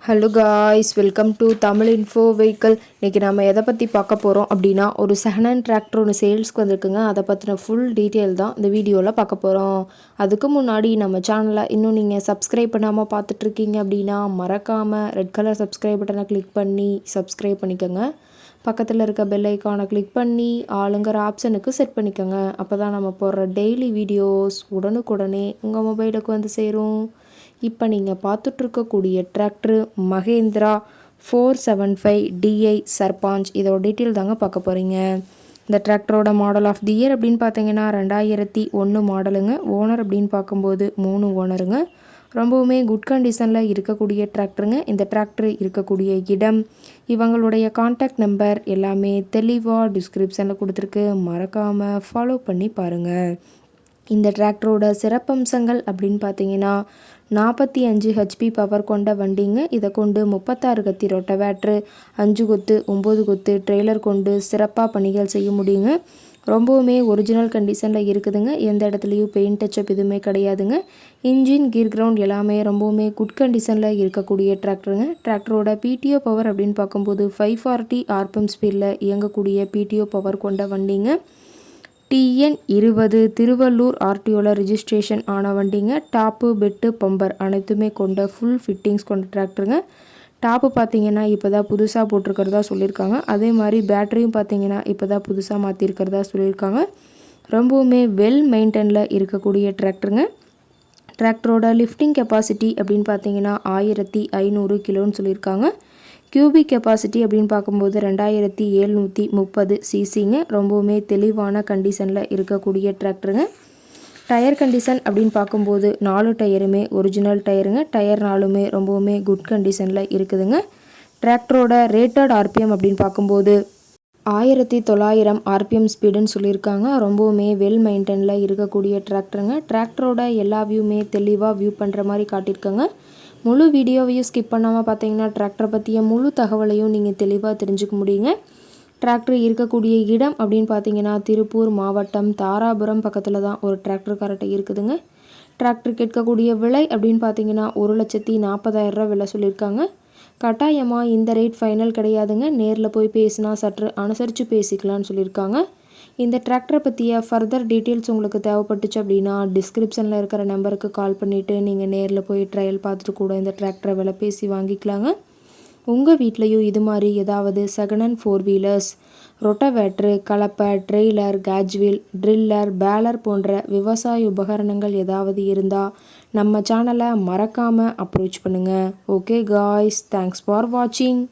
Hello guys, welcome to Tamil info vehicle. இன்றைக்கி நம்ம எதை பற்றி பார்க்க போகிறோம் அப்படின்னா, ஒரு செகண்ட் ஹேண்ட் டிராக்டர் ஒன்று சேல்ஸ்க்கு வந்திருக்குங்க. அதை பற்றின ஃபுல் டீட்டெயில் தான் இந்த வீடியோவில் பார்க்க போகிறோம். அதுக்கு முன்னாடி நம்ம சேனலை இன்னும் நீங்கள் சப்ஸ்கிரைப் பண்ணாமல் பார்த்துட்ருக்கீங்க அப்படின்னா, மறக்காமல் ரெட் கலர் சப்ஸ்கிரைப் பட்டனை கிளிக் பண்ணி சப்ஸ்கிரைப் பண்ணிக்கோங்க. பக்கத்தில் இருக்க பெல் ஐக்கானை கிளிக் பண்ணி ஆளுங்கிற ஆப்ஷனுக்கு செட் பண்ணிக்கோங்க. அப்போ தான் நம்ம போடுற டெய்லி வீடியோஸ் உடனுக்குடனே உங்கள் மொபைலுக்கு வந்து சேரும். இப்போ நீங்கள் பார்த்துட்ருக்கக்கூடிய டிராக்டரு மகேந்திரா 475 DI சர்பாஞ்ச். இதோட டீட்டெயில் தாங்க பார்க்க போகிறீங்க. இந்த டிராக்டரோட மாடல் ஆஃப் தி இயர் அப்படின்னு பார்த்தீங்கன்னா 2001 மாடலுங்க. ஓனர் அப்படின்னு பார்க்கும்போது 3 ஓனருங்க. ரொம்பவுமே குட் கண்டிஷனில் இருக்கக்கூடிய டிராக்டருங்க. இந்த டிராக்டர் இருக்கக்கூடிய இடம், இவங்களுடைய கான்டாக்ட் நம்பர் எல்லாமே தெளிவாக டிஸ்கிரிப்ஷனில் கொடுத்துருக்கு. மறக்காமல் ஃபாலோ பண்ணி பாருங்கள். இந்த டிராக்டரோட சிறப்பம்சங்கள் அப்படின்னு பார்த்தீங்கன்னா 45 HP பவர் கொண்ட வண்டிங்க. இதை கொண்டு 36 கத்தி ரொட்டவேட்ரு, 5 கொத்து 9 கொத்து ட்ரெய்லர் கொண்டு சிறப்பாக பணிகள் செய்ய முடியுங்க. ரொம்பவுமே ஒரிஜினல் கண்டிஷனில் இருக்குதுங்க. எந்த இடத்துலையும் பெயிண்ட் டச்சப் எதுவுமே கிடையாதுங்க. இன்ஜின் கீர் கிரவுண்ட் எல்லாமே ரொம்பவுமே குட் கண்டிஷனில் இருக்கக்கூடிய டிராக்டருங்க. டிராக்டரோட PTO பவர் அப்படின்னு பார்க்கும்போது 540 RPM ஸ்பீடில் இயங்கக்கூடிய PTO பவர் கொண்ட வண்டிங்க. TN 20 திருவள்ளூர் RTOவில் ரிஜிஸ்ட்ரேஷன் ஆன வண்டிங்க. டாப்பு, பெட்டு, பம்பர் அனைத்துமே கொண்ட ஃபுல் ஃபிட்டிங்ஸ் கொண்ட டிராக்டருங்க. டாப்பு பார்த்தீங்கன்னா இப்போ தான் புதுசாக போட்டிருக்கிறதா சொல்லியிருக்காங்க. அதே மாதிரி பேட்டரியும் பார்த்தீங்கன்னா இப்போ தான் புதுசாக மாற்றிருக்கிறதா சொல்லியிருக்காங்க. ரொம்பவுமே வெல் மெயின்டெனில் இருக்கக்கூடிய டிராக்டருங்க. டிராக்டரோட லிஃப்டிங் கெப்பாசிட்டி அப்படின்னு பார்த்தீங்கன்னா 1500 கிலோன்னு சொல்லியிருக்காங்க. கியூபிக் கெப்பாசிட்டி அப்படின்னு பார்க்கும்போது 2730 சிசிங்க. ரொம்பவுமே தெளிவான கண்டிஷனில் இருக்கக்கூடிய டிராக்டருங்க. டயர் கண்டிஷன் அப்படின்னு பார்க்கும்போது 4 டயருமே ஒரிஜினல் டயருங்க. டயர் 4மே ரொம்பவுமே குட் கண்டிஷனில் இருக்குதுங்க. டிராக்டரோட ரேட்டட் RPM அப்படின்னு பார்க்கும்போது 1900 RPM ஸ்பீடுன்னு சொல்லியிருக்காங்க. ரொம்பவுமே வெல் மெயின்டெனில் இருக்கக்கூடிய டிராக்டருங்க. டிராக்டரோட எல்லா வியூமே தெளிவாக வியூ பண்ணுற மாதிரி காட்டியிருக்காங்க. முழு வீடியோவையும் ஸ்கிப் பண்ணாமல் பார்த்தீங்கன்னா டிராக்டரை பற்றிய முழு தகவலையும் நீங்கள் தெளிவாக தெரிஞ்சுக்க முடியுங்க. டிராக்டர் இருக்கக்கூடிய இடம் அப்படின்னு பார்த்தீங்கன்னா திருப்பூர் மாவட்டம் தாராபுரம் பக்கத்தில் தான் ஒரு டிராக்டர் கரெக்டாக இருக்குதுங்க. டிராக்டர் கேட்கக்கூடிய விலை அப்படின்னு பார்த்தீங்கன்னா 1,40,000 விலை சொல்லியிருக்காங்க. கட்டாயமாக இந்த ரேட் ஃபைனல் கிடையாதுங்க. நேரில் போய் பேசினா சற்று அனுசரித்து பேசிக்கலான்னு சொல்லியிருக்காங்க. இந்த டிராக்டரை பற்றிய ஃபர்தர் டீட்டெயில்ஸ் உங்களுக்கு தேவைப்பட்டுச்சு அப்படின்னா டிஸ்கிரிப்ஷனில் இருக்கிற நம்பருக்கு கால் பண்ணிவிட்டு நீங்கள் நேரில் போய் ட்ரையல் பார்த்துட்டு கூட இந்த டிராக்டரை விலை பேசி வாங்கிக்கலாங்க. உங்கள் வீட்லேயும் இது மாதிரி ஏதாவது செகண்ட் ஹேண்ட் 4 வீலர்ஸ், ரொட்டவேட்ரு, கலப்பை, ட்ரெய்லர், கேஜ்வீல், ட்ரில்லர், பேலர் போன்ற விவசாய உபகரணங்கள் ஏதாவது இருந்தால் நம்ம சேனலை மறக்காமல் அப்ரோச் பண்ணுங்கள். ஓகே காய்ஸ், தேங்க்ஸ் ஃபார் வாட்சிங்.